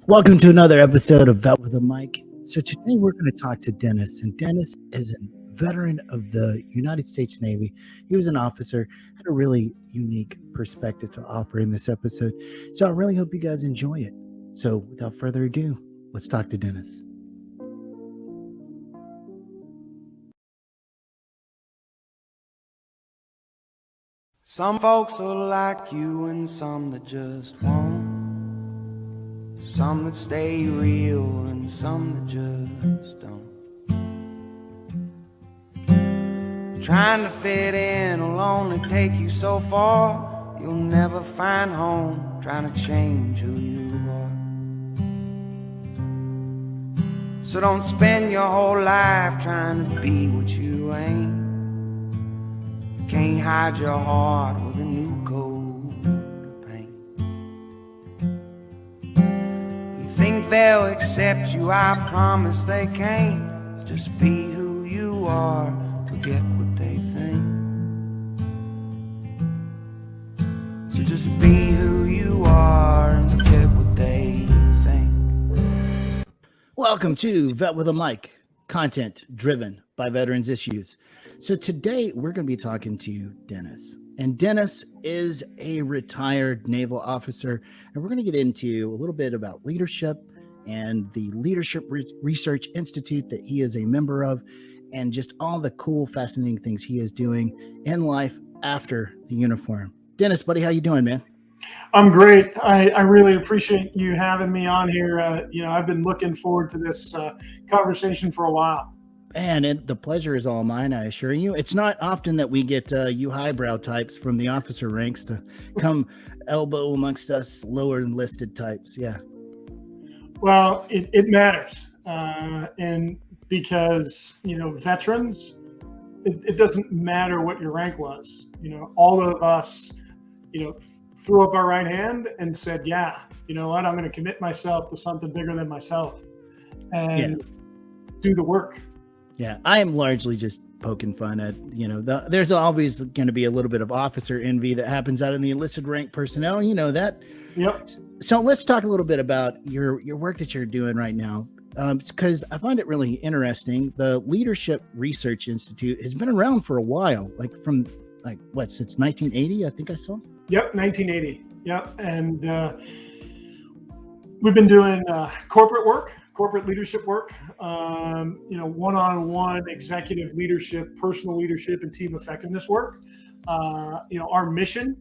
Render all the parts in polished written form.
Welcome to another episode of Vet with a Mic. So today we're going to talk to Dennis, and Dennis is a veteran of the United States Navy. He was an officer, had a really unique perspective to offer in this episode. So I really hope you guys enjoy it. So without further ado, let's talk to Dennis. Some folks are like you and some that just won't. Some that stay real and some that just don't. Trying to fit in will only take you so far. You'll never find home trying to change who you are. So don't spend your whole life trying to be what you ain't. Can't hide your heart with a new coat of paint. You think they'll accept you, I promise they can't. So just be who you are, forget what they think. So just be who you are and forget what they think. Welcome to Vet with a Mic, content driven by veterans issues. So today we're going to be talking to Dennis, and Dennis is a retired naval officer, and we're going to get into a little bit about leadership and the Leadership Research Institute that he is a member of, and just all the cool, fascinating things he is doing in life after the uniform. Dennis, buddy, how you doing, man? I'm great. I really appreciate you having me on here. I've been looking forward to this conversation for a while. And the pleasure is all mine, I assure you. It's not often that we get you highbrow types from the officer ranks to come elbow amongst us lower enlisted types. Yeah. Well, it matters. And because, veterans, it doesn't matter what your rank was. All of us, threw up our right hand and said, yeah, you know what, I'm going to commit myself to something bigger than myself and do the work. Yeah, I am largely just poking fun at, there's always going to be a little bit of officer envy that happens out in the enlisted rank personnel, that. Yep. So let's talk a little bit about your work that you're doing right now, because I find it really interesting. The Leadership Research Institute has been around for a while, since 1980, I think I saw. Yep, 1980. Yep, and we've been doing corporate leadership work, one-on-one executive leadership, personal leadership, and team effectiveness work. Our mission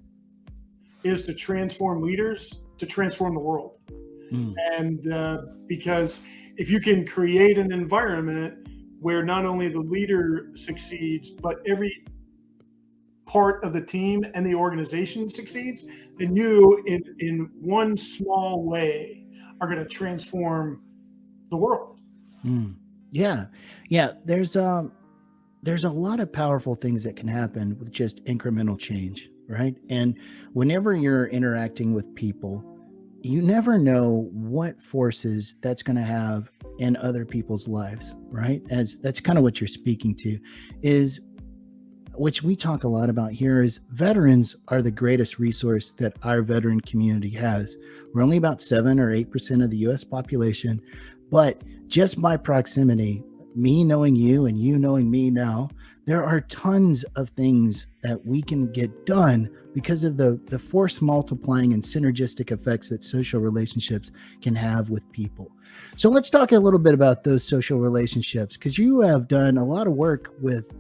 is to transform leaders to transform the world. And because if you can create an environment where not only the leader succeeds, but every part of the team and the organization succeeds, then you, in one small way, are going to transform the world. Yeah. There's a lot of powerful things that can happen with just incremental change, right? And whenever you're interacting with people, you never know what forces that's going to have in other people's lives, right? As that's kind of what you're speaking to, is which we talk a lot about here, is veterans are the greatest resource that our veteran community has. We're only about 7 or 8% of the US population, but just by proximity, me knowing you and you knowing me now, there are tons of things that we can get done because of the force multiplying and synergistic effects that social relationships can have with people. So let's talk a little bit about those social relationships, because you have done a lot of work with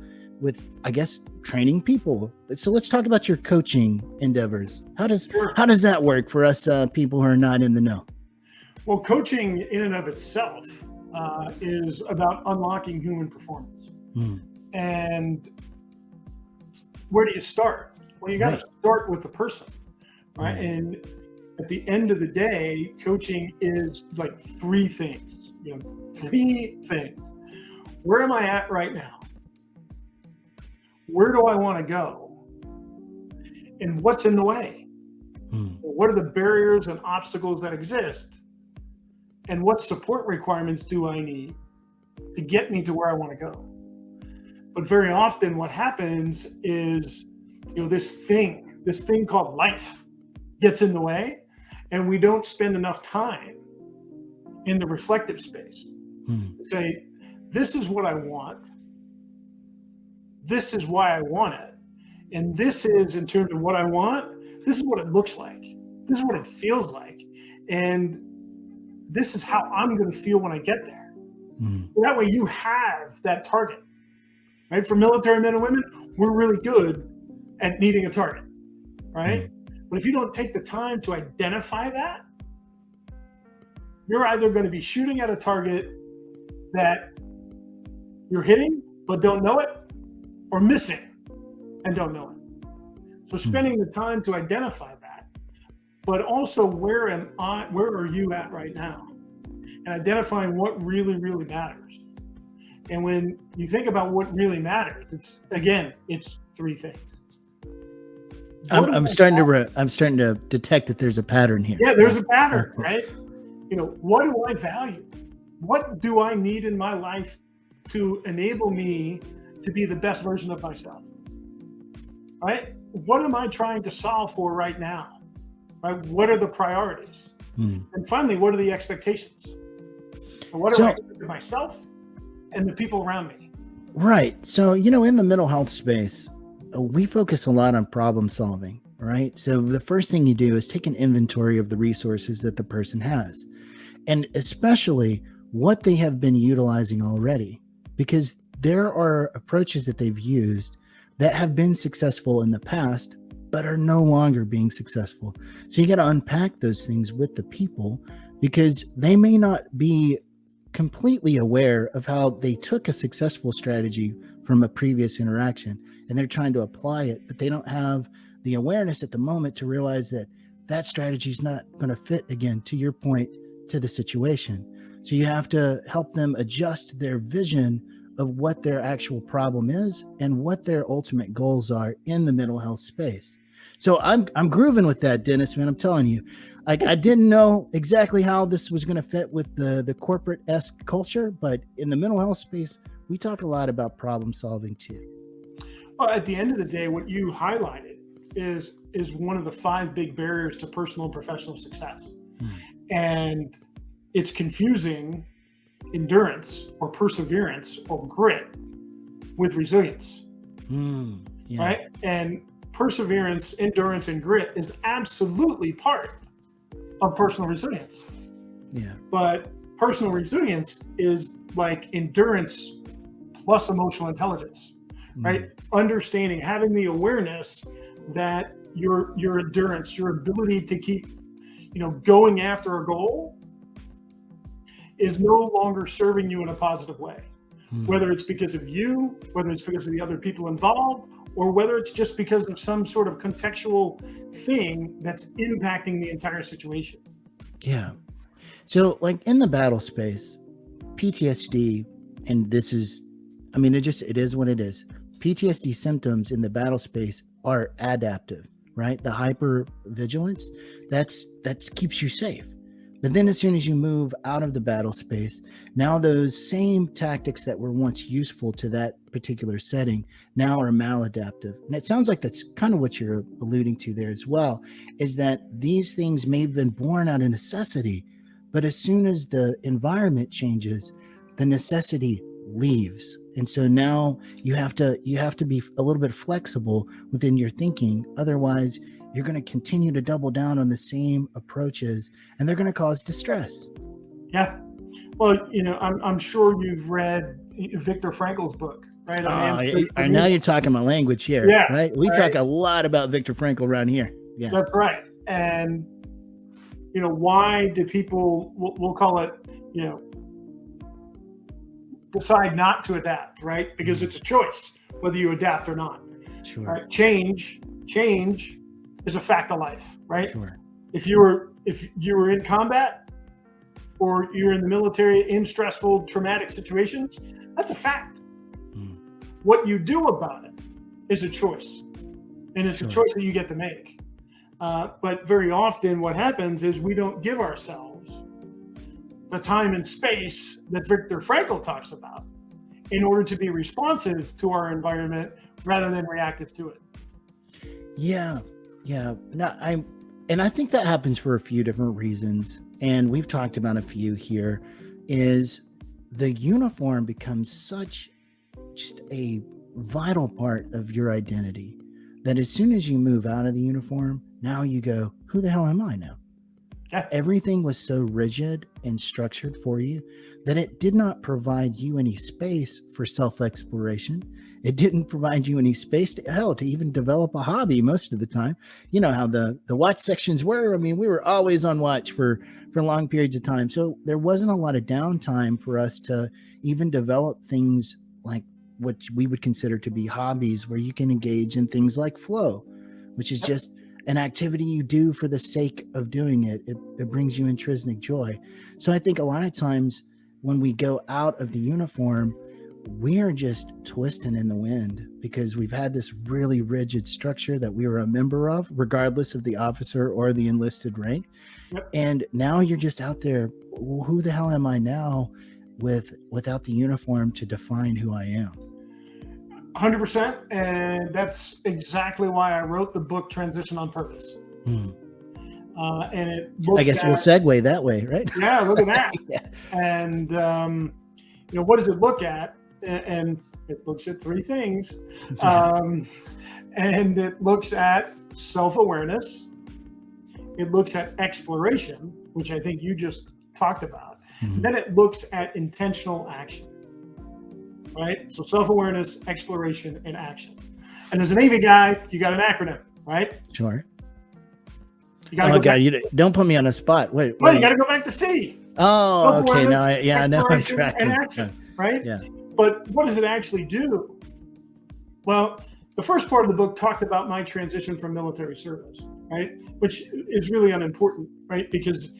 I guess training people. So let's talk about your coaching endeavors. How does that work for us people who are not in the know? Well, coaching in and of itself is about unlocking human performance. And where do you start? Well, you got to start with the person, right? And at the end of the day, coaching is like three things. Three things. Where am I at right now? Where do I want to go? And what's in the way? What are the barriers and obstacles that exist? And what support requirements do I need to get me to where I want to go? But very often what happens is, this thing called life gets in the way, and we don't spend enough time in the reflective space. Mm. Say, this is what I want. This is why I want it. And this is, in terms of what I want, this is what it looks like. This is what it feels like. And this is how I'm going to feel when I get there. Mm. That way you have that target, right? For military men and women, we're really good at needing a target, right? But if you don't take the time to identify that, you're either going to be shooting at a target that you're hitting but don't know it, or missing and don't know it. So spending the time to identify that, but also where are you at right now? And identifying what really, really matters. And when you think about what really matters, it's three things. I'm starting to detect that there's a pattern here. Yeah, there's a pattern, right? What do I value? What do I need in my life to enable me to be the best version of myself? Right? What am I trying to solve for right now? Right? What are the priorities? And finally, what are the expectations? And what do I expect of myself and the people around me? Right. So, in the mental health space, we focus a lot on problem solving, right? So the first thing you do is take an inventory of the resources that the person has, and especially what they have been utilizing already, because there are approaches that they've used that have been successful in the past, but are no longer being successful. So you got to unpack those things with the people, because they may not be completely aware of how they took a successful strategy from a previous interaction and they're trying to apply it, but they don't have the awareness at the moment to realize that that strategy is not going to fit, again, to your point, to the situation. So you have to help them adjust their vision of what their actual problem is and what their ultimate goals are in the mental health space. So I'm grooving with that, Dennis, man. I'm telling you, I didn't know exactly how this was going to fit with the corporate-esque culture, but in the mental health space, we talk a lot about problem solving too. Well, at the end of the day, what you highlighted is one of the 5 big barriers to personal and professional success. And it's confusing endurance or perseverance or grit with resilience, right? And perseverance, endurance, and grit is absolutely part of personal resilience. Yeah. But personal resilience is like endurance plus emotional intelligence, right? Understanding, having the awareness that your endurance, your ability to keep, going after a goal is no longer serving you in a positive way. Whether it's because of you, whether it's because of the other people involved, or whether it's just because of some sort of contextual thing that's impacting the entire situation. Yeah. So like in the battle space, PTSD, and this is, it is what it is. PTSD symptoms in the battle space are adaptive, right? The hypervigilance, that keeps you safe. But then as soon as you move out of the battle space, now those same tactics that were once useful to that particular setting now are maladaptive. And it sounds like that's kind of what you're alluding to there as well, is that these things may have been born out of necessity, but as soon as the environment changes, the necessity leaves. And so now you have to be a little bit flexible within your thinking. Otherwise, you're going to continue to double down on the same approaches, and they're going to cause distress. Yeah. Well, I'm sure you've read Viktor Frankl's book, right? Now you're talking my language here, yeah, right? We talk a lot about Viktor Frankl around here. Yeah, that's right. And why do people, we'll call it, decide not to adapt, right? Because it's a choice whether you adapt or not. Sure. Right? Change is a fact of life, right? Sure. If you were in combat or you're in the military in stressful, traumatic situations, that's a fact. What you do about it is a choice, and it's a choice that you get to make. But very often what happens is we don't give ourselves the time and space that Viktor Frankl talks about in order to be responsive to our environment rather than reactive to it. Yeah. I think that happens for a few different reasons. and we've talked about a few here, is the uniform becomes such just a vital part of your identity that as soon as you move out of the uniform, now you go, who the hell am I now? Yeah. Everything was so rigid and structured for you that it did not provide you any space for self-exploration. It didn't provide you any space to even develop a hobby most of the time. You know how the watch sections were. I mean, we were always on watch for long periods of time. So there wasn't a lot of downtime for us to even develop things like what we would consider to be hobbies, where you can engage in things like flow, which is just an activity you do for the sake of doing it. It brings you intrinsic joy. So I think a lot of times when we go out of the uniform, we are just twisting in the wind because we've had this really rigid structure that we were a member of, regardless of the officer or the enlisted rank. Yep. And now you're just out there. Who the hell am I now without the uniform to define who I am? 100%. And that's exactly why I wrote the book Transition on Purpose. And it looks I guess we'll segue that way, right? Yeah, look at that. Yeah. And, what does it look at? And it looks at three things. And it looks at self-awareness. It looks at exploration, which I think you just talked about. Mm-hmm. Then it looks at intentional action. Right? So self-awareness, exploration, and action. And as a Navy guy, you got an acronym, right? Sure. You gotta God, you don't put me on a spot. Wait. You got to go back to C. Oh, okay. Now I'm tracking. And action, right? Yeah. But what does it actually do? Well, the first part of the book talked about my transition from military service, right? Which is really unimportant, right? Because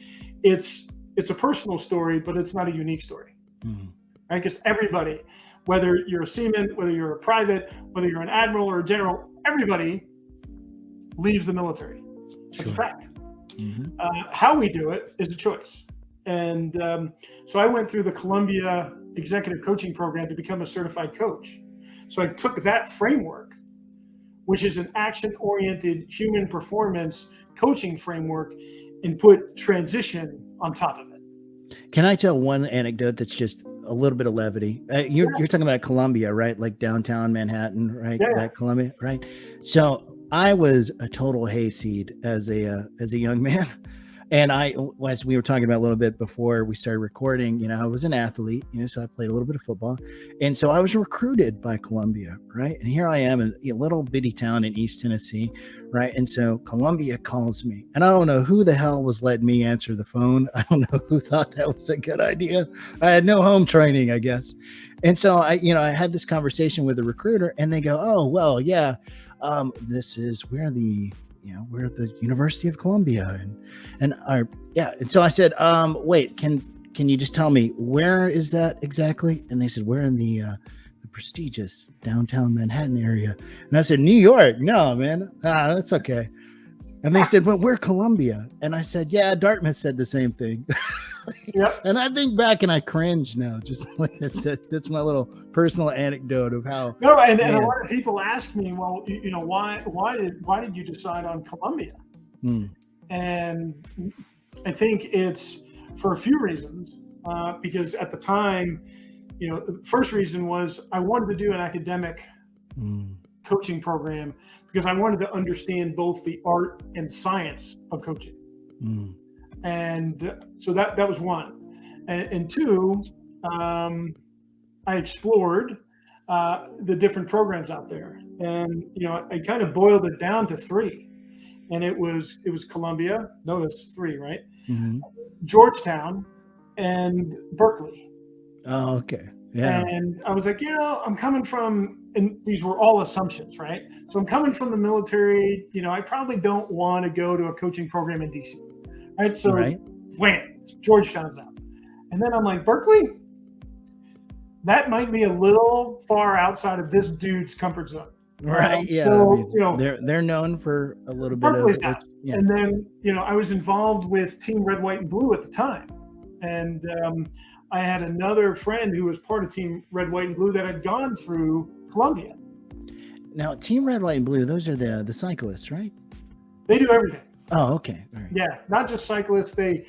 it's a personal story, but it's not a unique story, right? Because everybody, whether you're a seaman, whether you're a private, whether you're an admiral or a general, everybody leaves the military. That's a fact. How we do it is a choice. And so I went through the Columbia Executive Coaching Program to become a certified coach. So I took that framework, which is an action-oriented human performance coaching framework, and put transition on top of it. Can I tell one anecdote that's just a little bit of levity? You're talking about Columbia, right? Like downtown Manhattan, right? Yeah. That Columbia, right? So I was a total hayseed as a young man. And as we were talking about a little bit before we started recording, I was an athlete, so I played a little bit of football. And so I was recruited by Columbia, right? And here I am in a little bitty town in East Tennessee, right? And so Columbia calls me, and I don't know who the hell was letting me answer the phone. I don't know who thought that was a good idea. I had no home training, I guess. And so I had this conversation with the recruiter, and they go, oh, well, yeah, we're the University of Columbia, and so I said, wait, can you just tell me where is that exactly? And they said, we're in the prestigious downtown Manhattan area. And I said, New York? No, man, that's okay. And they said, but we're Columbia. And I said, yeah, Dartmouth said the same thing. Yep. And I think back and I cringe now. Just like that's my little personal anecdote of how. No, and a lot of people ask me, well, why did you decide on Columbia? And I think it's for a few reasons. Because at the time, the first reason was I wanted to do an academic coaching program because I wanted to understand both the art and science of coaching. And so that was one. And two, I explored the different programs out there. And, I kind of boiled it down to three. And it was Columbia. No, it's three, right? Georgetown and Berkeley. Oh, okay. Yeah. And I was like, I'm coming from, and these were all assumptions, right? So I'm coming from the military, I probably don't want to go to a coaching program in DC, right? So wham, Georgetown's out. And then I'm like, Berkeley, that might be a little far outside of this dude's comfort zone. Right. Yeah. So, they're known for a little bit Berkeley's of, out. Yeah. And then, I was involved with Team Red, White, and Blue at the time. And I had another friend who was part of Team Red, White, and Blue that had gone through Columbia. Now, Team Red, White, and Blue, those are the cyclists, right? They do everything. Oh, okay. All right. Yeah, not just cyclists. They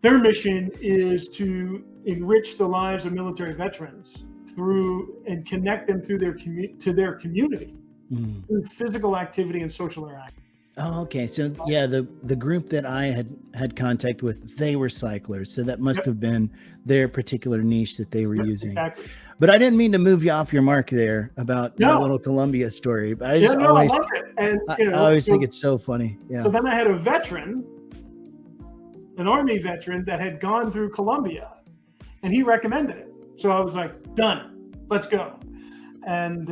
their mission is to enrich the lives of military veterans through and connect them through to their community through physical activity and social interaction. Oh, okay. So yeah, the group that I had contact with, they were cyclers. So that must have been their particular niche that they were using. Exactly. But I didn't mean to move you off your mark there about the little Columbia story. But I just always, I love it. And I always think it's so funny. Yeah. So then I had a veteran, an Army veteran that had gone through Columbia, and he recommended it. So I was like, done, let's go. And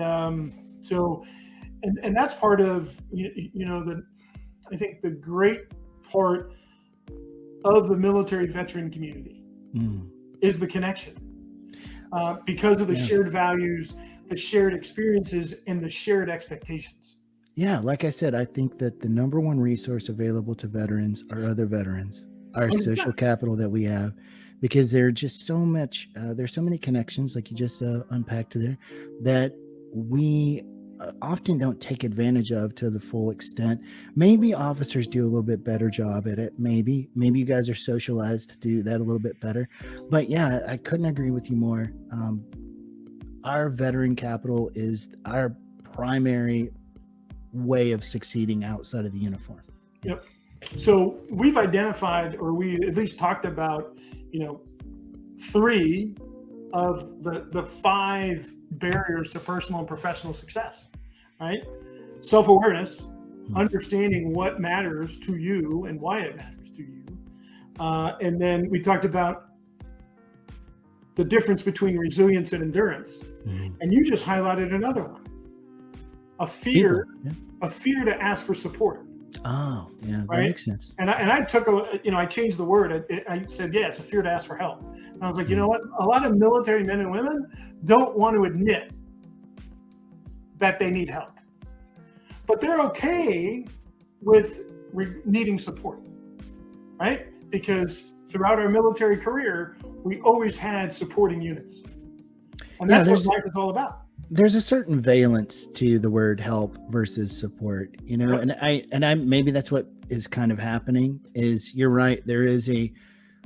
and that's part of, I think the great part of the military veteran community is the connection, because of the shared values, the shared experiences, and the shared expectations. Yeah, like I said, I think that the number one resource available to veterans are other veterans, our social capital that we have, because there's just so much, there's so many connections, like you just unpacked there, that we often don't take advantage of to the full extent. Maybe officers do a little bit better job at it. Maybe you guys are socialized to do that a little bit better. But yeah, I couldn't agree with you more. Our veteran capital is our primary way of succeeding outside of the uniform. Yep. So we've identified, or we at least talked about, 3 of the 5 barriers to personal and professional success, right? Self-awareness, understanding what matters to you and why it matters to you. And then we talked about the difference between resilience and endurance. And you just highlighted another one, a fear to ask for support. Oh, yeah, that right? makes sense. And I took I changed the word. I said, it's a fear to ask for help. And I was like, you know what? A lot of military men and women don't want to admit that they need help, but they're okay with needing support, right? Because throughout our military career, we always had supporting units, and that's what life is all about. There's a certain valence to the word help versus support, and I maybe that's what is kind of happening. Is you're right. There is the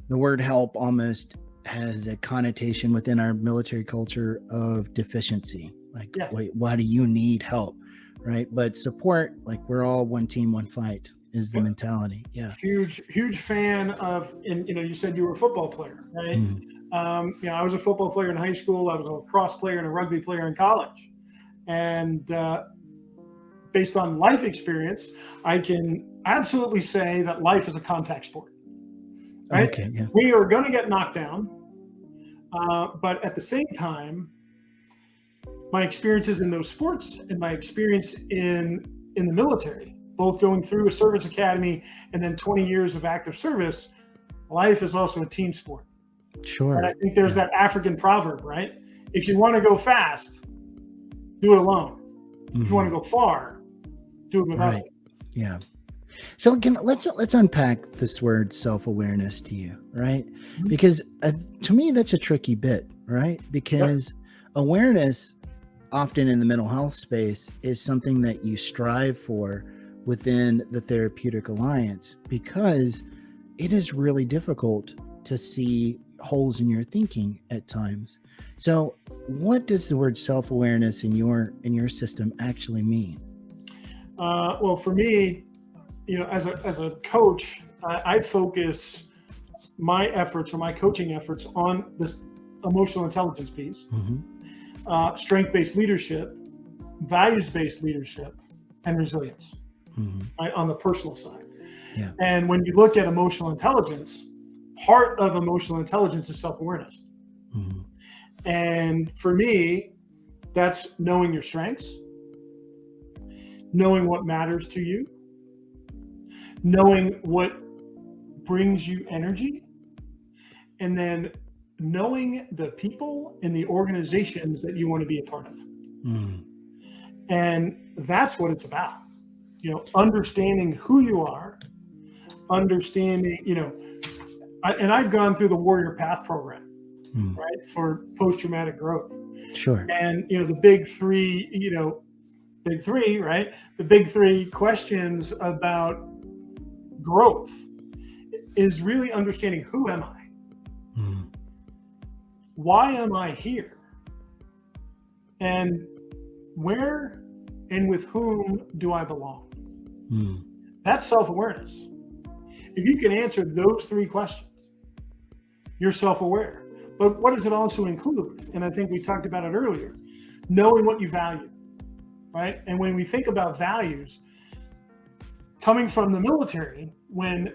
word help almost has a connotation within our military culture of deficiency. Like, wait, why do you need help? Right. But support, like we're all one team, one fight is the mentality. Yeah. Huge fan of, and you said you were a football player, right? I was a football player in high school. I was a lacrosse player and a rugby player in college. And based on life experience, I can absolutely say that life is a contact sport, right? Okay, yeah. We are going to get knocked down. But at the same time, my experiences in those sports and my experience in the military, both going through a service academy and then 20 years of active service, life is also a team sport. Sure. And I think there's that African proverb, right? If you want to go fast, do it alone. If you want to go far, do it with others. Yeah. So let's unpack this word self-awareness to you, right? Because to me, that's a tricky bit, right? Because awareness often in the mental health space is something that you strive for within the therapeutic alliance, because it is really difficult to see holes in your thinking at times. So what does the word self-awareness in your system actually mean? Well, for me, as a coach, I focus my efforts or my coaching efforts on this emotional intelligence piece, strength-based leadership, values-based leadership, and resilience, right, on the personal side. Yeah. And when you look at emotional intelligence, part of emotional intelligence is self-awareness. And for me, that's knowing your strengths, knowing what matters to you, knowing what brings you energy, and then knowing the people and the organizations that you want to be a part of. And that's what it's about. Understanding who you are, understanding, and I've gone through the Warrior Path program, right, for post-traumatic growth. Sure. And, the big three, right? The big 3 questions about growth. is really understanding, who am I? Mm. Why am I here? And where and with whom do I belong? Mm. That's self-awareness. If you can answer those three questions, you're self-aware. But what does it also include? And I think we talked about it earlier, knowing what you value, right? And when we think about values, coming from the military, when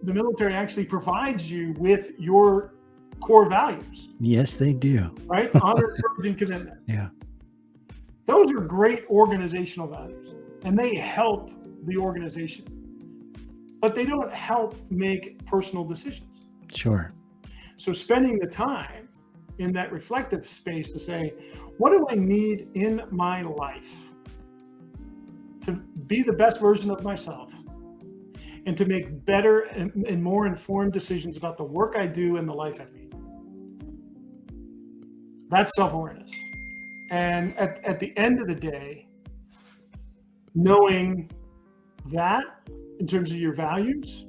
the military actually provides you with your core values, Yes, they do. right? Honor, courage, and commitment. Yeah. Those are great organizational values, and they help the organization, but they don't help make personal decisions. Sure. So spending the time in that reflective space to say, what do I need in my life to be the best version of myself, and to make better and more informed decisions about the work I do and the life I lead? That's self-awareness. And at the end of the day, knowing that in terms of your values,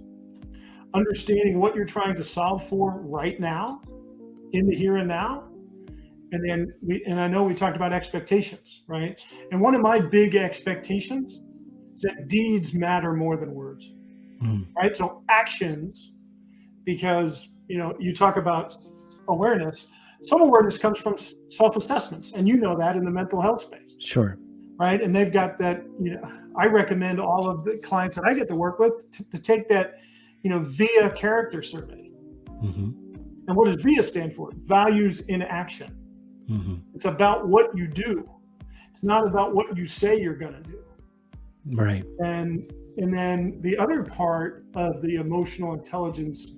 understanding what you're trying to solve for right now, in the here and now, and then I know we talked about expectations, right? And one of my big expectations is that deeds matter more than words, right? So actions, because you talk about awareness. Some awareness comes from self-assessments, and you know that in the mental health space. Sure. Right. And they've got that, I recommend all of the clients that I get to work with to take that, VIA character survey. Mm-hmm. And what does VIA stand for? Values in action. Mm-hmm. It's about what you do. It's not about what you say you're going to do. Right. And then the other part of the emotional intelligence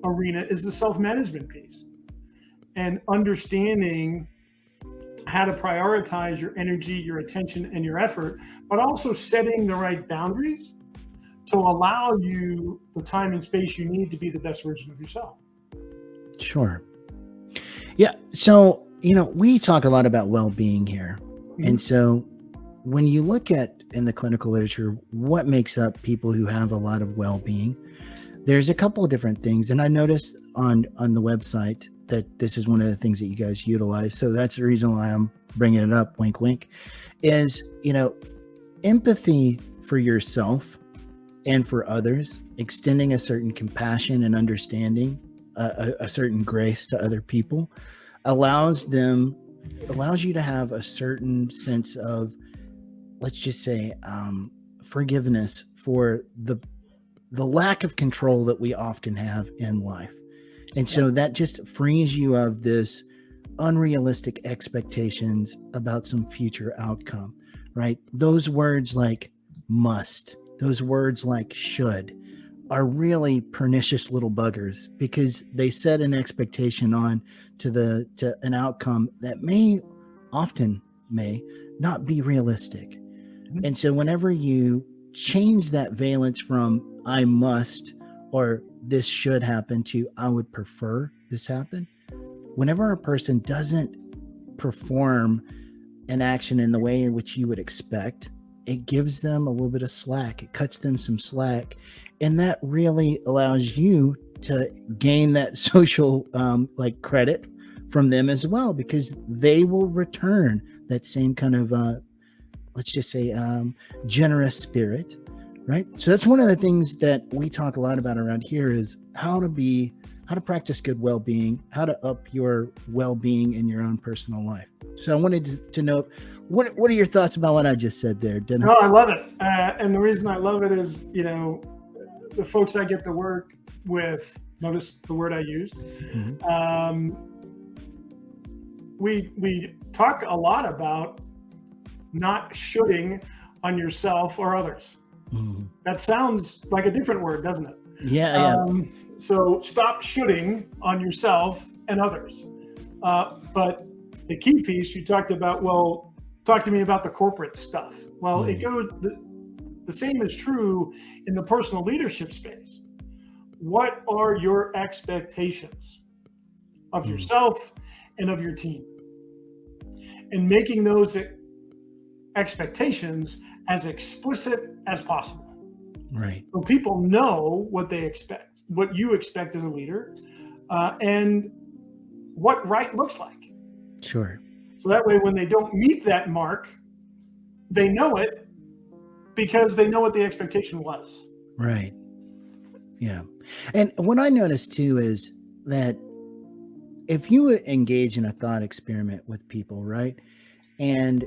arena is the self-management piece, and understanding how to prioritize your energy, your attention, and your effort, but also setting the right boundaries to allow you the time and space you need to be the best version of yourself. Sure. Yeah. So, we talk a lot about well-being here. Mm-hmm. And so when you look at in the clinical literature, what makes up people who have a lot of well-being, there's a couple of different things. And I noticed on the website that this is one of the things that you guys utilize. So that's the reason why I'm bringing it up, wink, wink, is, empathy for yourself and for others, extending a certain compassion and understanding, a certain grace to other people, allows you to have a certain sense of, let's just say, forgiveness for the lack of control that we often have in life. And so that just frees you of this unrealistic expectations about some future outcome, right? Those words like must, those words like should are really pernicious little buggers, because they set an expectation on to an outcome that may not be realistic. Mm-hmm. And so whenever you change that valence from I must or this should happen to I would prefer this happen, whenever a person doesn't perform an action in the way in which you would expect, it gives them a little bit of slack. It cuts them some slack. And that really allows you to gain that social credit from them as well, because they will return that same kind of, let's just say, generous spirit, right? So that's one of the things that we talk a lot about around here is how to practice good well-being, how to up your well-being in your own personal life. So I wanted to know, what are your thoughts about what I just said there, Dennis? No, I love it. And the reason I love it is, the folks I get to work with, notice the word I used. Mm-hmm. We talk a lot about not shoulding on yourself or others. Mm-hmm. That sounds like a different word, doesn't it? Yeah. So stop shoulding on yourself and others. But the key piece you talked about, well, talk to me about the corporate stuff. Well, it goes, the same is true in the personal leadership space. What are your expectations of yourself and of your team? And making those expectations as explicit as possible. Right. So people know what they expect, what you expect as a leader, and what right looks like. Sure. So that way, when they don't meet that mark, they know it because they know what the expectation was. Right. Yeah. And what I noticed too is that if you engage in a thought experiment with people, right, and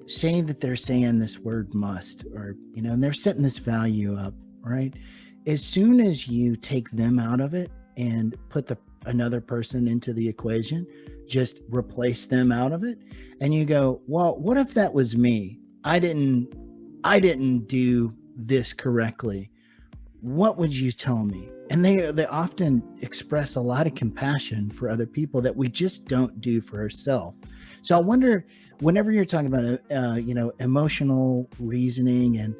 say that they're saying this word must, or, and they're setting this value up, right, as soon as you take them out of it and put another person into the equation, just replace them out of it, and you go, well, what if that was me? I didn't do this correctly. What would you tell me? And they often express a lot of compassion for other people that we just don't do for ourselves. So I wonder, whenever you're talking about emotional reasoning and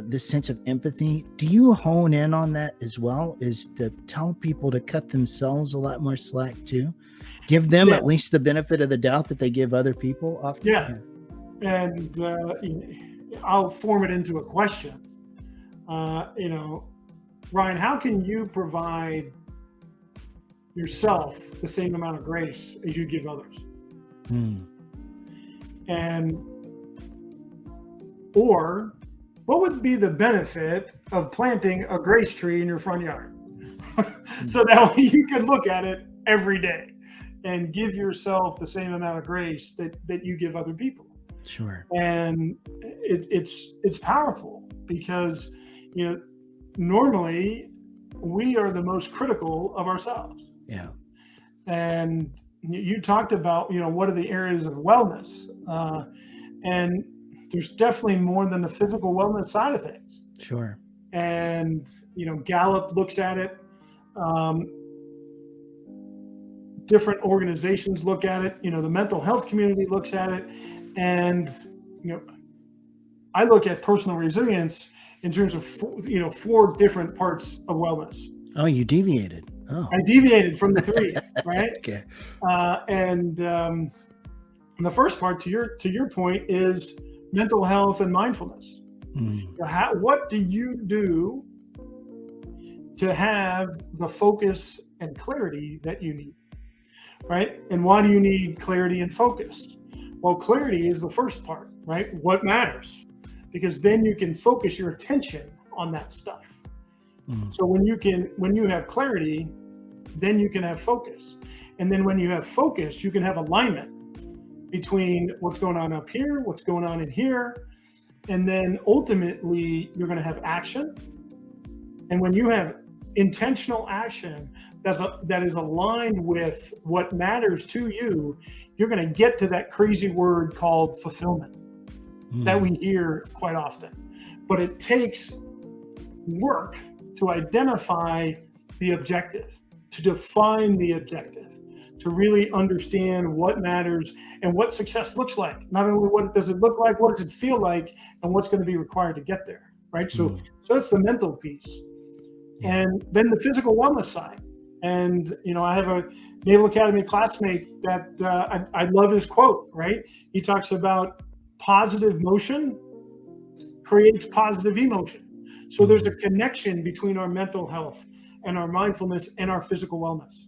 this sense of empathy, do you hone in on that as well? Is to tell people to cut themselves a lot more slack too? Give them at least the benefit of the doubt that they give other people often? Yeah. And I'll form it into a question. Ryan, how can you provide yourself the same amount of grace as you give others? Or what would be the benefit of planting a grace tree in your front yard? So that way you can look at it every day and give yourself the same amount of grace that you give other people. Sure. And it's powerful because, normally we are the most critical of ourselves. Yeah. And you talked about, what are the areas of wellness? And there's definitely more than the physical wellness side of things. Sure. And, Gallup looks at it. Different organizations look at it. The mental health community looks at it. And, I look at personal resilience in terms of, 4 different parts of wellness. Oh, you deviated. Oh, I deviated from the 3, right? Okay. And the first part, to your point, is mental health and mindfulness. What do you do to have the focus and clarity that you need, right? And why do you need clarity and focus? Well, clarity is the first part, right? What matters? Because then you can focus your attention on that stuff. So when you have clarity, then you can have focus. And then when you have focus, you can have alignment between what's going on up here, what's going on in here. And then ultimately you're going to have action. And when you have intentional action that is aligned with what matters to you, you're going to get to that crazy word called fulfillment that we hear quite often. But it takes work to identify the objective, to define the objective, to really understand what matters and what success looks like. Not only what does it look like, what does it feel like, and what's going to be required to get there, right? So that's the mental piece. And then the physical wellness side. And, I have a Naval Academy classmate that I love his quote, right? He talks about positive motion creates positive emotion. So there's a connection between our mental health and our mindfulness and our physical wellness.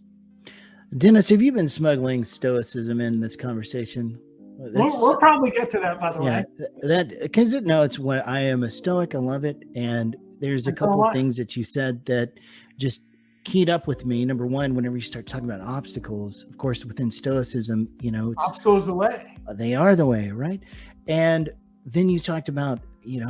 Dennis, have you been smuggling Stoicism in this conversation? We'll probably get to that, by the way. Because it's what I am a Stoic. I love it. And there's a couple of things that you said that just keyed up with me. Number one, whenever you start talking about obstacles, of course, within Stoicism, obstacles the way. They are the way, right? And then you talked about,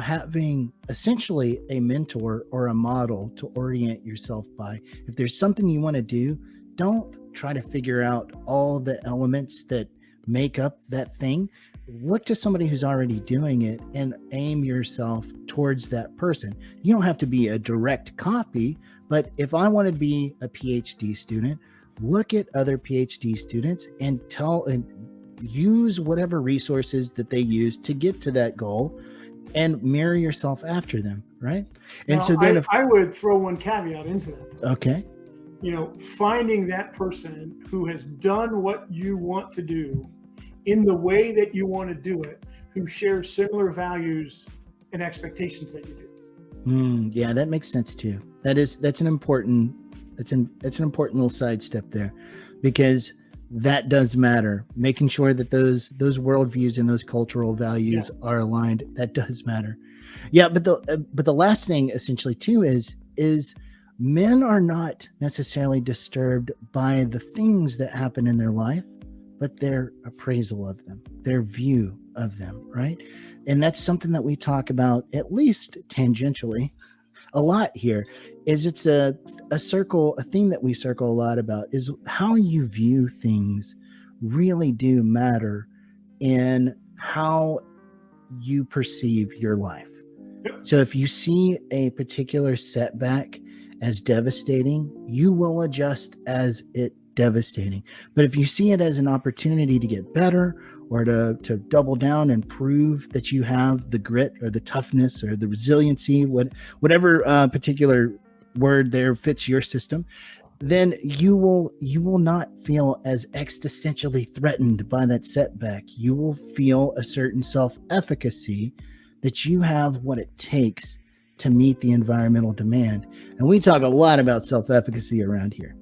having essentially a mentor or a model to orient yourself by. If there's something you want to do, don't try to figure out all the elements that make up that thing. Look to somebody who's already doing it and aim yourself towards that person. You don't have to be a direct copy, but if I want to be a PhD student, look at other PhD students and use whatever resources that they use to get to that goal and mirror yourself after them, right? And now, so then I would throw one caveat into that. Okay. Finding that person who has done what you want to do in the way that you want to do it, who shares similar values and expectations that you do. Yeah, that makes sense too. That's an important it's an important little sidestep there, because that does matter. Making sure that those worldviews and those cultural Yeah. values are aligned, that does matter. Yeah, but the last thing essentially too is men are not necessarily disturbed by the things that happen in their life, but their appraisal of them, their view of them, right? And that's something that we talk about, at least tangentially, a lot here. Is it's a theme that we circle a lot about, is how you view things really do matter in how you perceive your life. Yep. So if you see a particular setback as devastating, you will adjust as it devastating. But if you see it as an opportunity to get better, or to double down and prove that you have the grit or the toughness or the resiliency, whatever particular word there fits your system, then you will not feel as existentially threatened by that setback. You will feel a certain self-efficacy that you have what it takes to meet the environmental demand. And we talk a lot about self-efficacy around here.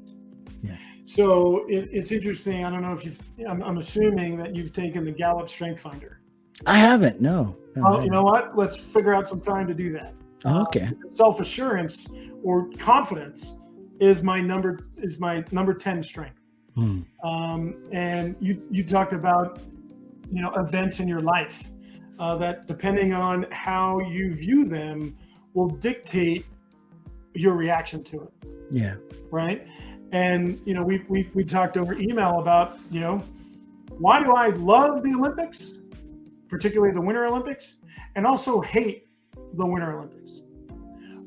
Yeah. So it's interesting. I don't know if I'm assuming that you've taken the Gallup Strength Finder. I haven't. No. Well, you know what? Let's figure out some time to do that. Okay. Self-assurance or confidence is my number 10 strength. And you talked about, events in your life that, depending on how you view them, will dictate your reaction to it. Yeah. Right. And, we talked over email about, why do I love the Olympics, particularly the Winter Olympics, and also hate the Winter Olympics?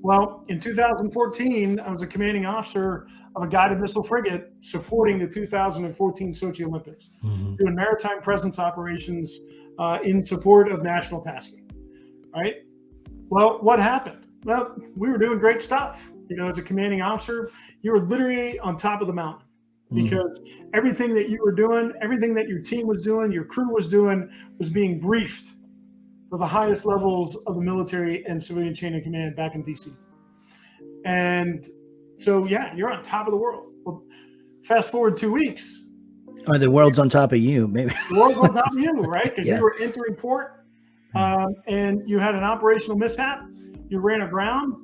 Well, in 2014, I was a commanding officer of a guided missile frigate supporting the 2014 Sochi Olympics, doing maritime presence operations in support of national tasking. Right. Well, what happened? Well, we were doing great stuff. As a commanding officer, you were literally on top of the mountain, because everything that you were doing, everything that your team was doing, your crew was doing, was being briefed for the highest levels of the military and civilian chain of command back in DC. And so, yeah, you're on top of the world. Well, fast forward 2 weeks. Or the world's on top of you, maybe. The world's on top of you, right? Because Yeah. you were entering port, and you had an operational mishap. You ran aground.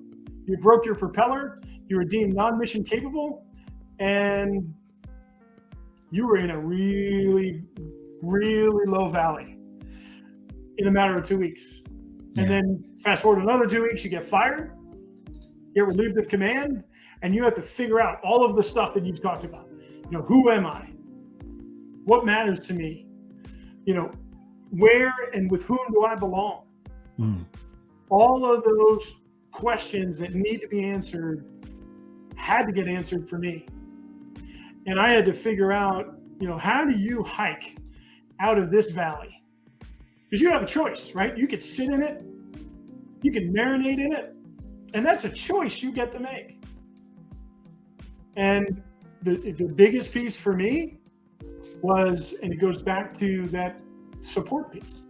You broke your propeller. You were deemed non-mission capable, and you were in a really, really low valley in a matter of 2 weeks. And then fast forward another 2 weeks, you get fired, get relieved of command, and you have to figure out all of the stuff that you've talked about. Who am I? What matters to me? Where and with whom do I belong? All of those questions that need to be answered had to get answered for me. And I had to figure out, how do you hike out of this valley? Because you have a choice, right? You could sit in it, you can marinate in it, and that's a choice you get to make. And the biggest piece for me was, and it goes back to that support piece,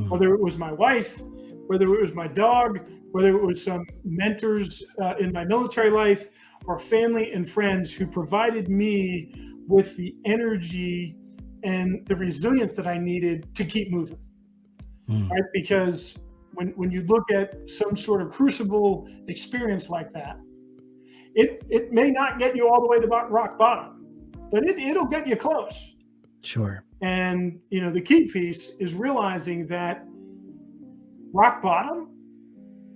whether it was my wife, whether it was my dog, whether it was some mentors in my military life, or family and friends who provided me with the energy and the resilience that I needed to keep moving. Right? Because when you look at some sort of crucible experience like that, it may not get you all the way to rock bottom, but it'll get you close. Sure. And, the key piece is realizing that rock bottom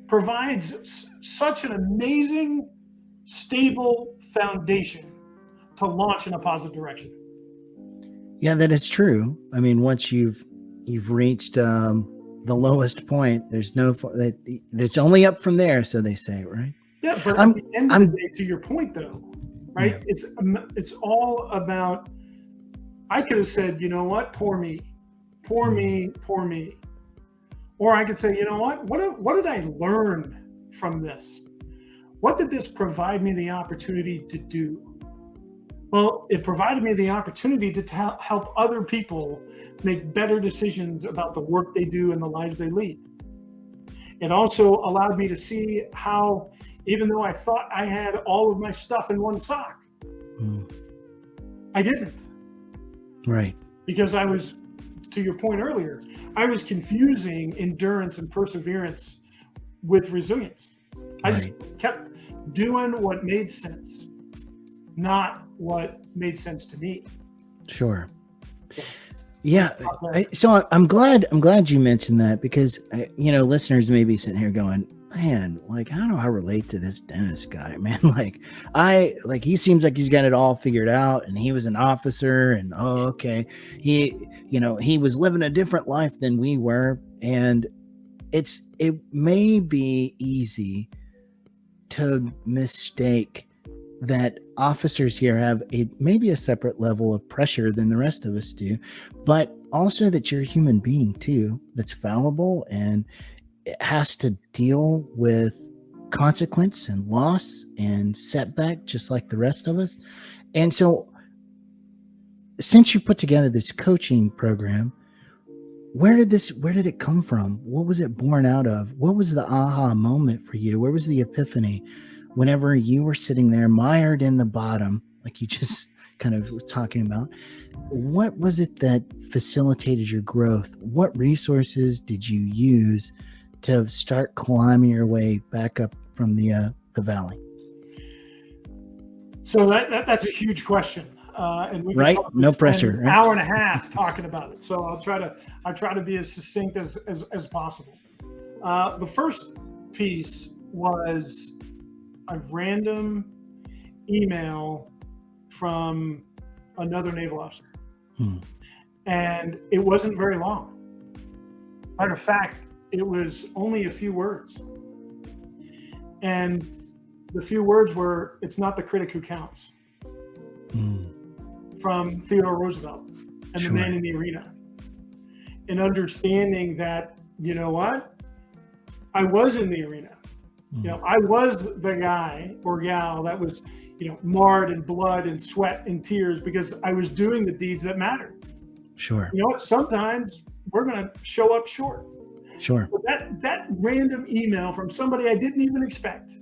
provides such an amazing, stable foundation to launch in a positive direction. Yeah, that is true. I mean, once you've reached the lowest point, there's only up from there, so they say, right? Yeah, but at the end of the day, to your point though, right? Yeah. It's all about, I could have said, you know what, poor me. Or I could say, you know what did I learn from this? What did this provide me the opportunity to do? Well, it provided me the opportunity to help other people make better decisions about the work they do and the lives they lead. It also allowed me to see how, even though I thought I had all of my stuff in one sock, I didn't. Right. Because I was, to your point earlier, I was confusing endurance and perseverance with resilience. I just kept doing what made sense, not what made sense to me. Sure. Yeah. So I'm glad you mentioned that, because, listeners may be sitting here going, man, like, how do I relate to this Dennis guy, man? He seems like he's got it all figured out, and he was an officer, and okay. He was living a different life than we were. And it may be easy to mistake that officers here have maybe a separate level of pressure than the rest of us do, but also that you're a human being too, that's fallible, and it has to deal with consequence and loss and setback just like the rest of us. And so, since you put together this coaching program, where did it come from? What was it born out of? What was the aha moment for you? Where was the epiphany whenever you were sitting there mired in the bottom, like you just kind of were talking about? What was it that facilitated your growth? What resources did you use to start climbing your way back up from the valley? So that's a huge question. And we right, no pressure. An hour and a half talking about it. So I'll try to be as succinct as possible. The first piece was a random email from another naval officer, and it wasn't very long. Matter of fact, it was only a few words, and the few words were, "It's not the critic who counts." From Theodore Roosevelt and the Man in the Arena. And understanding that, you know what? I was in the arena. I was the guy or gal that was, marred in blood and sweat and tears because I was doing the deeds that mattered. Sure. You know what? Sometimes we're going to show up short. Sure. But that random email from somebody I didn't even expect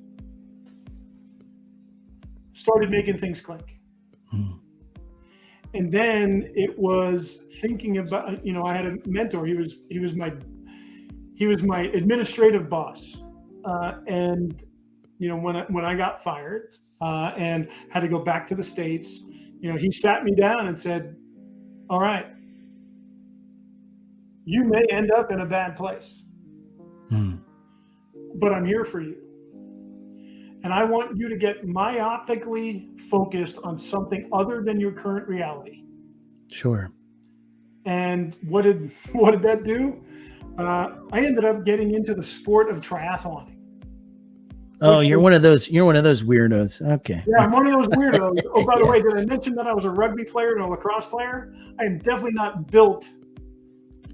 started making things click. And then it was thinking about, I had a mentor. He was my administrative boss, and when I got fired and had to go back to the States, he sat me down and said, "All right, you may end up in a bad place, but I'm here for you. And I want you to get myopically focused on something other than your current reality." Sure. And what did that do? I ended up getting into the sport of triathloning. Oh, you're one of those weirdos. Okay. Yeah, I'm one of those weirdos. Oh, by the way, did I mention that I was a rugby player and a lacrosse player? I am definitely not built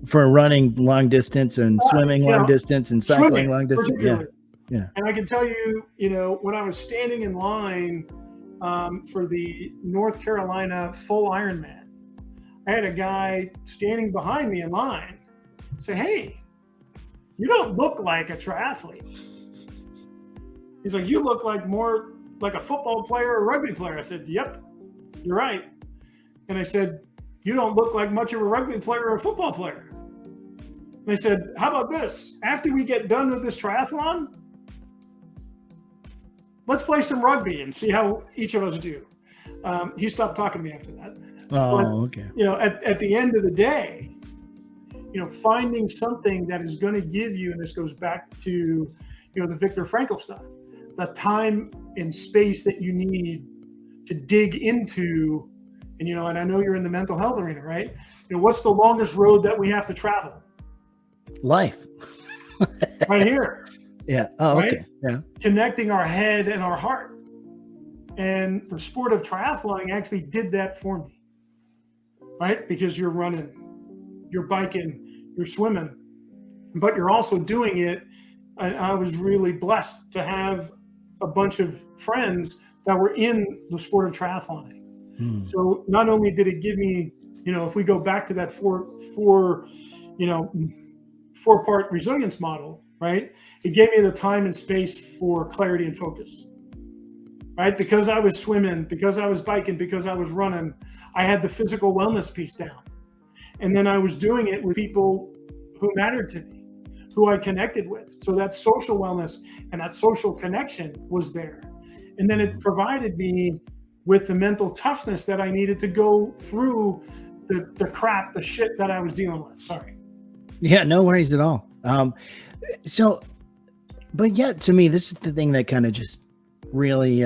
for running long distance and swimming long distance and cycling long distance. Yeah. And I can tell you, when I was standing in line for the North Carolina full Ironman, I had a guy standing behind me in line say, "Hey, you don't look like a triathlete." He's like, "You look like more like a football player or a rugby player." I said, "Yep, you're right." And I said, "You don't look like much of a rugby player or a football player." And they said, "How about this? After we get done with this triathlon, let's play some rugby and see how each of us do." He stopped talking to me after that. Okay. At the end of the day, finding something that is going to give you, and this goes back to, the Viktor Frankl stuff, the time and space that you need to dig into, and I know you're in the mental health arena, right? What's the longest road that we have to travel? Life. Right here. Yeah. Oh, right? Okay. Yeah. Connecting our head and our heart. And the sport of triathlon actually did that for me, right? Because you're running, you're biking, you're swimming, but you're also doing it. I was really blessed to have a bunch of friends that were in the sport of triathloning. So not only did it give me, if we go back to that four-part resilience model, right? It gave me the time and space for clarity and focus, right? Because I was swimming, because I was biking, because I was running, I had the physical wellness piece down. And then I was doing it with people who mattered to me, who I connected with. So that social wellness and that social connection was there. And then it provided me with the mental toughness that I needed to go through the crap, the shit that I was dealing with. Sorry. Yeah, no worries at all. So, but yeah, to me, this is the thing that kind of just really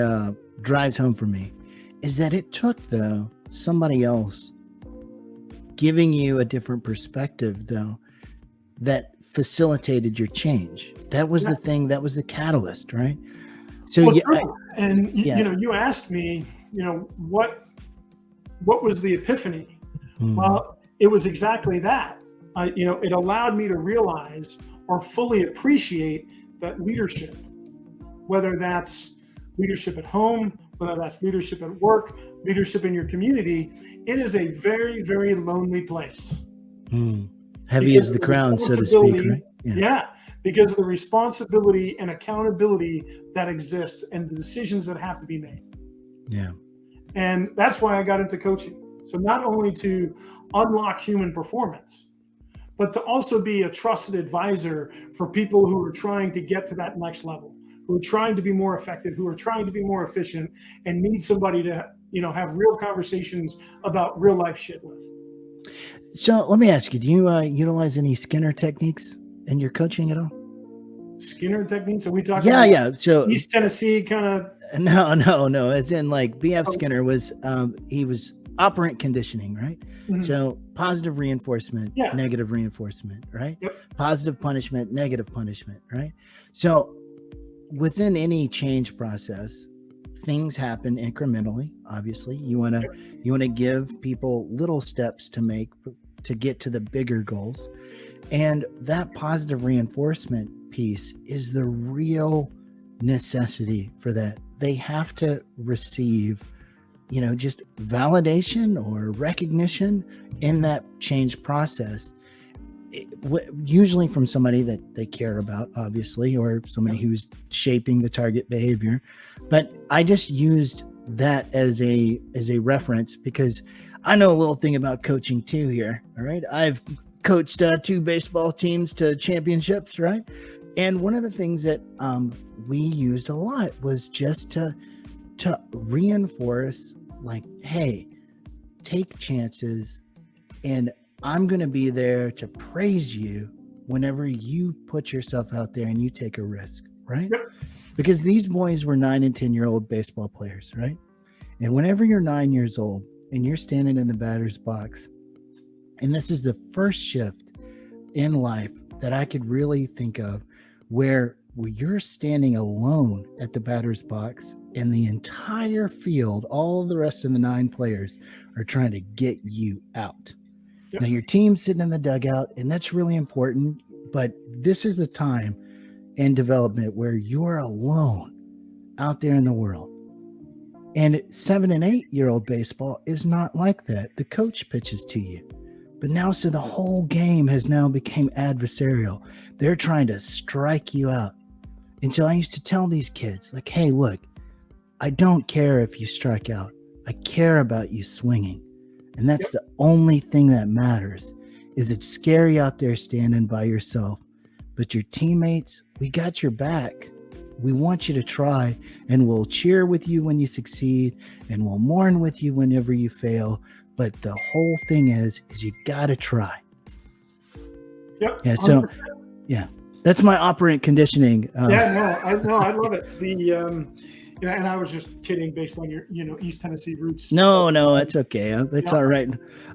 drives home for me, is that it took though somebody else giving you a different perspective though that facilitated your change. That was the thing, that was the catalyst, right? So Well, yeah, and you know, you asked me, you know, what was the epiphany? Well, it was exactly that. You know, it allowed me to realize or fully appreciate that leadership, whether that's leadership at home, whether that's leadership at work, leadership in your community, it is a very, very lonely place. Heavy as the crown, so to speak, right? Yeah, because of the responsibility and accountability that exists and the decisions that have to be made. Yeah. And that's why I got into coaching. So not only to unlock human performance, but to also be a trusted advisor for people who are trying to get to that next level, who are trying to be more effective, who are trying to be more efficient, and need somebody to, you know, have real conversations about real life shit with. So let me ask you, do you utilize any Skinner techniques in your coaching at all? Skinner techniques? Are we talking Yeah. So East Tennessee kind of? No. It's in like B.F. Skinner was, he was operant conditioning, right? So positive reinforcement, negative reinforcement, right? Positive punishment, negative punishment, right? So within any change process, things happen incrementally. Obviously, you want to give people little steps to make to get to the bigger goals, and that positive reinforcement piece is the real necessity for that. They have to receive, you know, just validation or recognition in that change process, usually from somebody that they care about, obviously, or somebody who's shaping the target behavior. But I just used that as a reference because I know a little thing about coaching too here. All right. I've coached 2 baseball teams to championships, right? And one of the things that we used a lot was just to reinforce, like, hey, take chances, and I'm going to be there to praise you whenever you put yourself out there and you take a risk, right? Because these boys were 9 and 10-year-old baseball players, right? And whenever you're 9 years old and you're standing in the batter's box, and this is the first shift in life that I could really think of where you're standing alone at the batter's box and the entire field, all the rest of the 9 players are trying to get you out. Now your team's sitting in the dugout, and that's really important, but this is the time in development where you're alone out there in the world. And 7 and 8-year-old baseball is not like that. The coach pitches to you. But now, so the whole game has now become adversarial. They're trying to strike you out. And so I used to tell these kids, like, hey, look, I don't care if you strike out. I care about you swinging. And that's the only thing that matters. Is it's scary out there standing by yourself. But your teammates, we got your back. We want you to try, and we'll cheer with you when you succeed, and we'll mourn with you whenever you fail. But the whole thing is you got to try. Yeah. So, 100%. Yeah, that's my operant conditioning. I love it. You know, and I was just kidding based on your, you know, East Tennessee roots. No, it's okay. That's all right.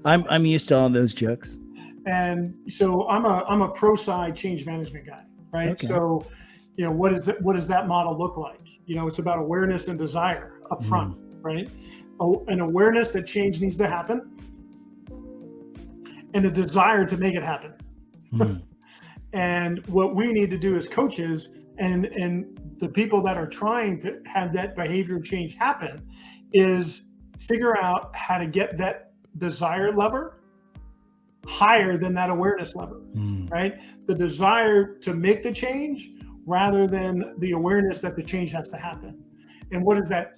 I'm used to all those jokes. And so I'm a pro side change management guy, right? Okay. So, you know, what does that model look like? You know, it's about awareness and desire up front, right? An awareness that change needs to happen, and a desire to make it happen. And what we need to do as coaches and the people that are trying to have that behavior change happen is figure out how to get that desire lever higher than that awareness level, right? The desire to make the change rather than the awareness that the change has to happen. And what is that?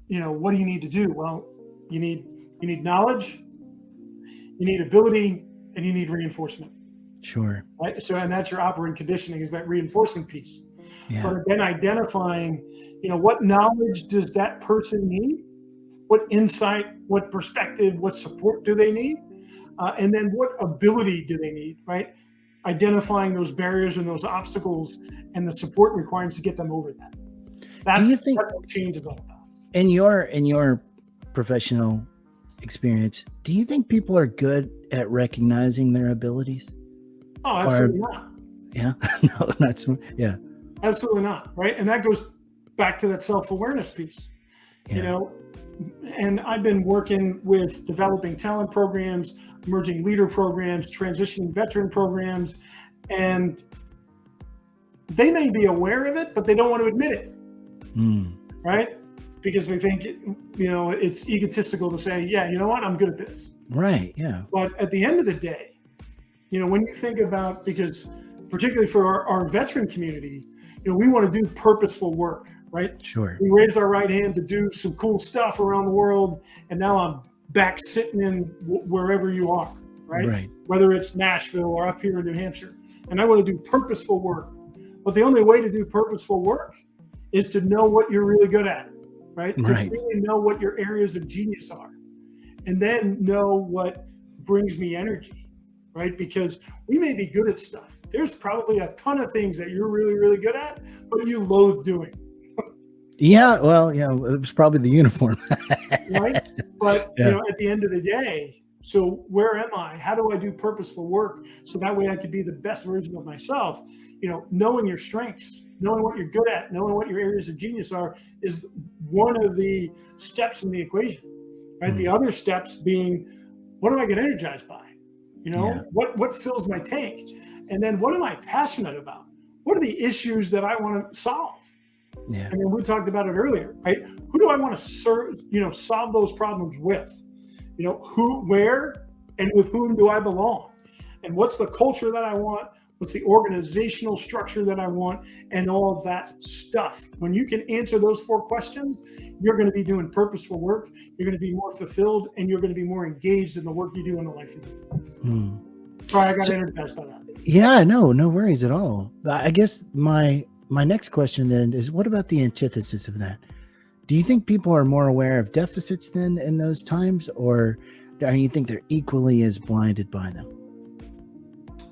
What do you need to do? Well, you need knowledge, you need ability, and you need reinforcement. Sure. Right? So, and that's your operant conditioning, is that reinforcement piece. Yeah. But then identifying, what knowledge does that person need? What insight, what perspective, what support do they need? And then what ability do they need, right? Identifying those barriers and those obstacles and the support requirements to get them over that. That's what change is all about. In your professional experience, do you think people are good at recognizing their abilities? Oh, absolutely not. Yeah, no, not yeah. Absolutely not, right? And that goes back to that self-awareness piece. Yeah. And I've been working with developing talent programs, emerging leader programs, transitioning veteran programs, and they may be aware of it, but they don't want to admit it, right? Because they think, it's egotistical to say, yeah, you know what, I'm good at this. Right, yeah. But at the end of the day, when you think about, because particularly for our veteran community, we want to do purposeful work, right? Sure. We raised our right hand to do some cool stuff around the world, and now I'm back sitting in wherever you are, right? Right. Whether it's Nashville or up here in New Hampshire. And I want to do purposeful work. But the only way to do purposeful work is to know what you're really good at, right? To really know what your areas of genius are. And then know what brings me energy, right? Because we may be good at stuff. There's probably a ton of things that you're really, really good at, but you loathe doing. Yeah, well, yeah, it was probably the uniform. Right? But, at the end of the day, so where am I? How do I do purposeful work so that way I could be the best version of myself? Knowing your strengths, knowing what you're good at, knowing what your areas of genius are is one of the steps in the equation, right? The other steps being, what do I get energized by? What fills my tank? And then what am I passionate about? What are the issues that I want to solve? Yeah. And then we talked about it earlier, right? Who do I want to serve, solve those problems with? Who, where, and with whom do I belong? And what's the culture that I want? What's the organizational structure that I want? And all of that stuff. When you can answer those 4 questions, you're going to be doing purposeful work. You're going to be more fulfilled, and you're going to be more engaged in the work you do in the life you do. Sorry, I got energized by that. Yeah, no worries at all. I guess my next question then is, what about the antithesis of that? Do you think people are more aware of deficits then in those times, or do you think they're equally as blinded by them?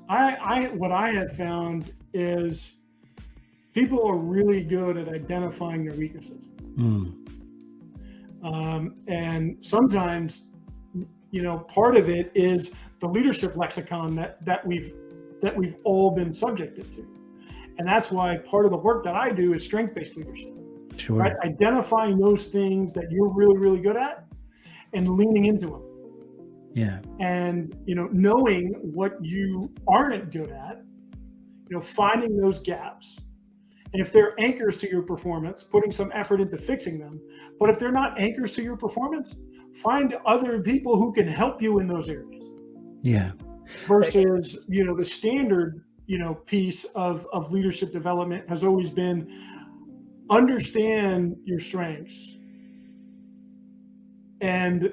What I have found is people are really good at identifying their weaknesses. And sometimes, part of it is the leadership lexicon that we've all been subjected to. And that's why part of the work that I do is strength-based leadership. Sure. Right? Identifying those things that you're really, really good at and leaning into them. Yeah. And, knowing what you aren't good at, finding those gaps. And if they're anchors to your performance, putting some effort into fixing them. But if they're not anchors to your performance, find other people who can help you in those areas. Yeah. Versus, the standard, piece of leadership development has always been understand your strengths and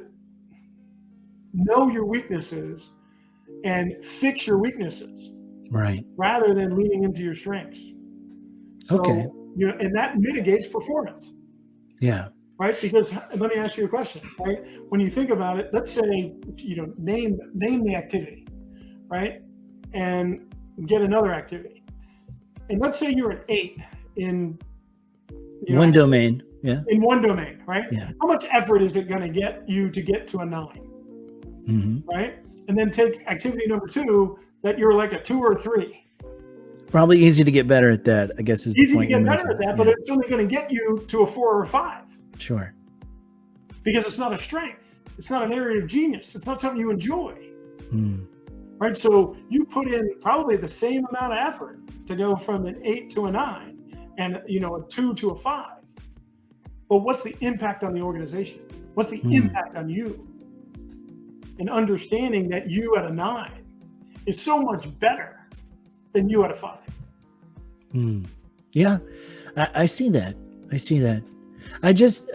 know your weaknesses and fix your weaknesses. Right. Rather than leaning into your strengths. So, okay. And that mitigates performance. Yeah. Right? Because let me ask you a question, right? When you think about it, let's say, name the activity, right? And get another activity. And let's say you're an 8 in one domain. Yeah. In one domain, right? Yeah. How much effort is it going to get you to get to a 9? Right? And then take activity number 2 that you're like a 2 or a 3. Probably easy to get better at that, I guess, is easy the point to get better at that, but it's only going to get you to a 4 or a 5. Sure. Because it's not a strength. It's not an area of genius. It's not something you enjoy. Right? So you put in probably the same amount of effort to go from an 8 to a 9 and, a 2 to a 5. But what's the impact on the organization? What's the impact on you? and understanding that you at a 9 is so much better than you at a 5. Yeah, I see that. I see that. I just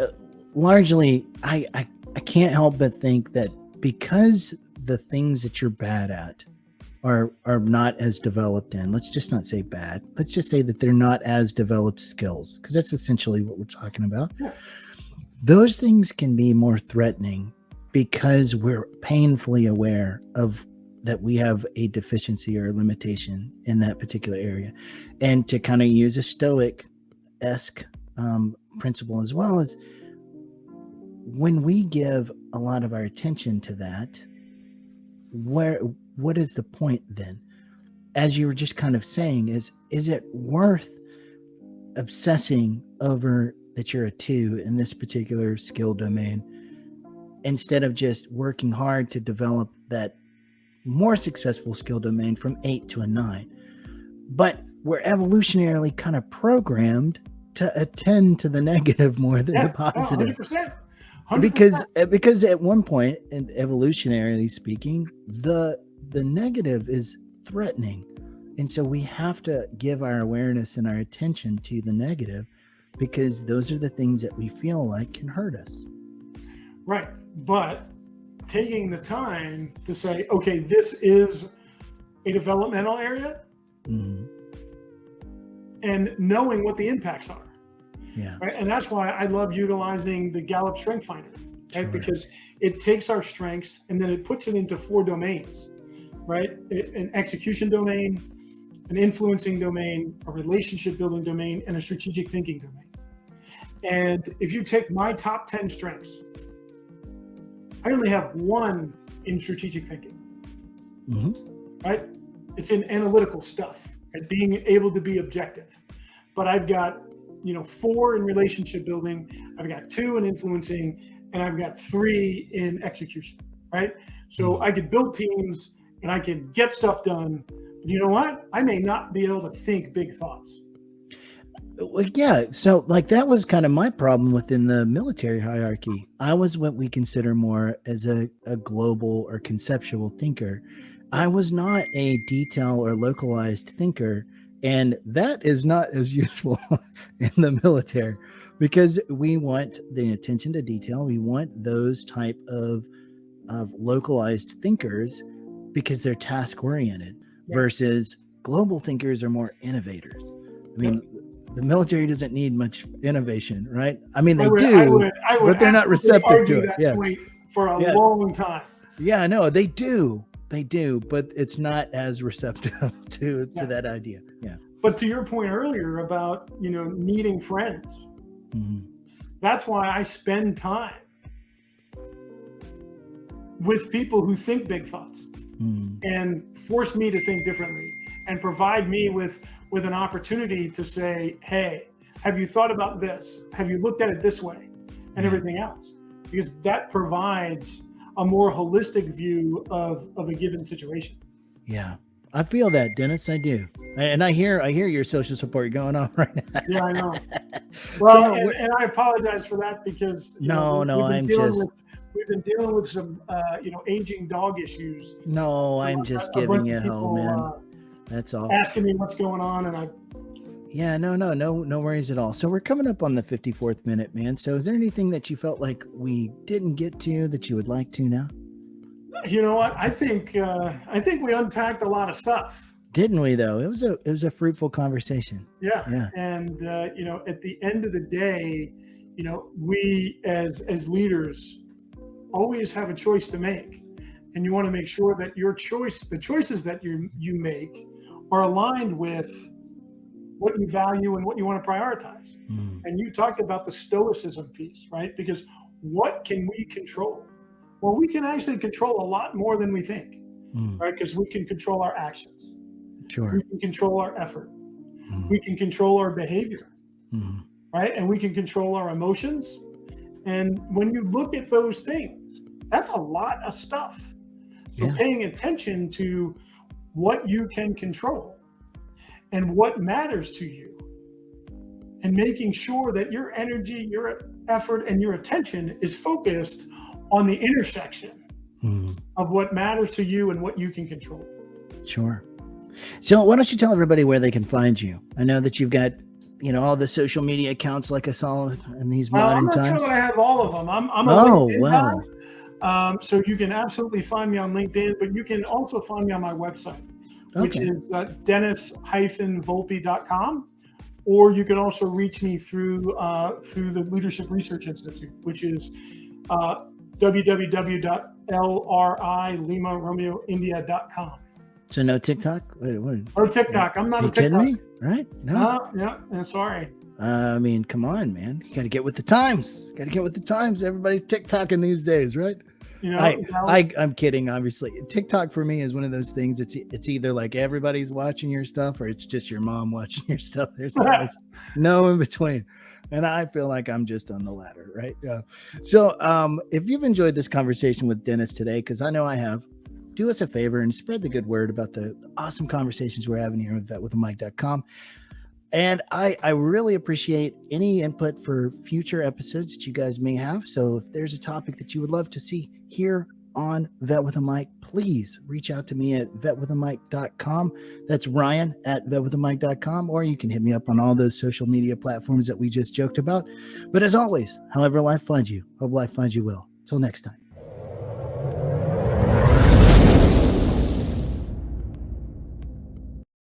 largely, I can't help but think that because the things that you're bad at are not as developed in, let's just not say bad, let's just say that they're not as developed skills, because that's essentially what we're talking about. Yeah. Those things can be more threatening because we're painfully aware of that we have a deficiency or a limitation in that particular area. And to kind of use a Stoic-esque principle as well, is when we give a lot of our attention to that, what is the point then? As you were just kind of saying, is it worth obsessing over that you're a 2 in this particular skill domain, instead of just working hard to develop that more successful skill domain from 8 to a 9? But we're evolutionarily kind of programmed to attend to the negative more than the positive. 100%. Because at one point, and evolutionarily speaking, the negative is threatening, and so we have to give our awareness and our attention to the negative, because those are the things that we feel like can hurt us. Right. But taking the time to say, okay, this is a developmental area, and knowing what the impacts are. Yeah. Right. And that's why I love utilizing the Gallup Strength Finder, right? Sure. Because it takes our strengths and then it puts it into 4 domains, right? An execution domain, an influencing domain, a relationship building domain, and a strategic thinking domain. And if you take my top 10 strengths, I only have 1 in strategic thinking, right? It's in analytical stuff, right? Being able to be objective. But I've got 4 in relationship building, I've got 2 in influencing, and I've got 3 in execution, right? So I could build teams and I can get stuff done. But you know what? I may not be able to think big thoughts. Well, yeah. So like that was kind of my problem within the military hierarchy. I was what we consider more as a global or conceptual thinker. I was not a detail or localized thinker. And that is not as useful in the military, because we want the attention to detail. We want those type of localized thinkers because they're task oriented, versus global thinkers are more innovators. I mean, the military doesn't need much innovation, right? I mean, they do, but they're not receptive to it. Yeah. For a long time. Yeah, no, they do. They do, but it's not as receptive to that idea. Yeah. But to your point earlier about, needing friends, that's why I spend time with people who think big thoughts and force me to think differently and provide me with an opportunity to say, hey, have you thought about this? Have you looked at it this way? And everything else, because that provides a more holistic view of a given situation. Yeah, I feel that, Dennis. I do, and I hear your social support going on right now. Yeah, I know. Well, and I apologize for that, because we've been dealing with some aging dog issues. No, I'm just giving you hell, man. That's all. Asking me what's going on, and no worries at all. So we're coming up on the 54th minute, man. So is there anything that you felt like we didn't get to that you would like to now? You know what? I think we unpacked a lot of stuff. Didn't we though? It was a fruitful conversation. Yeah. And at the end of the day, we as leaders always have a choice to make. And you want to make sure that the choices that you make are aligned with what you value and what you want to prioritize. And you talked about the Stoicism piece, right? Because what can we control? Well, we can actually control a lot more than we think, right? Because we can control our actions. Sure. We can control our effort. We can control our behavior, right? And we can control our emotions. And when you look at those things, that's a lot of stuff. So paying attention to what you can control and what matters to you, and making sure that your energy, your effort, and your attention is focused on the intersection of what matters to you and what you can control. Sure. So why don't you tell everybody where they can find you? I know that you've got, all the social media accounts like I saw in these modern I'm not times. sure that I have all of them. I'm a LinkedIn guy. So you can absolutely find me on LinkedIn, but you can also find me on my website, which is dennis-volpe.com. Or you can also reach me through the Leadership Research Institute, which is www.lrilimaromeoindia.com. So no TikTok? What? Or TikTok. I'm not a TikTok. Kidding me? Right? No. Yeah, sorry. I mean, come on, man. You got to get with the times. Everybody's TikToking these days, right? I'm kidding, obviously. TikTok for me is one of those things. It's either like everybody's watching your stuff or it's just your mom watching your stuff. There's no in between. And I feel like I'm just on the latter, right? So if you've enjoyed this conversation with Dennis today, because I know I have, do us a favor and spread the good word about the awesome conversations we're having here at vetwithamic.com. And I really appreciate any input for future episodes that you guys may have. So if there's a topic that you would love to see here on Vet with a Mic, please reach out to me at vetwithamic.com. That's Ryan at vetwithamic.com, or you can hit me up on all those social media platforms that we just joked about. But as always, however life finds you, hope life finds you well. Till next time.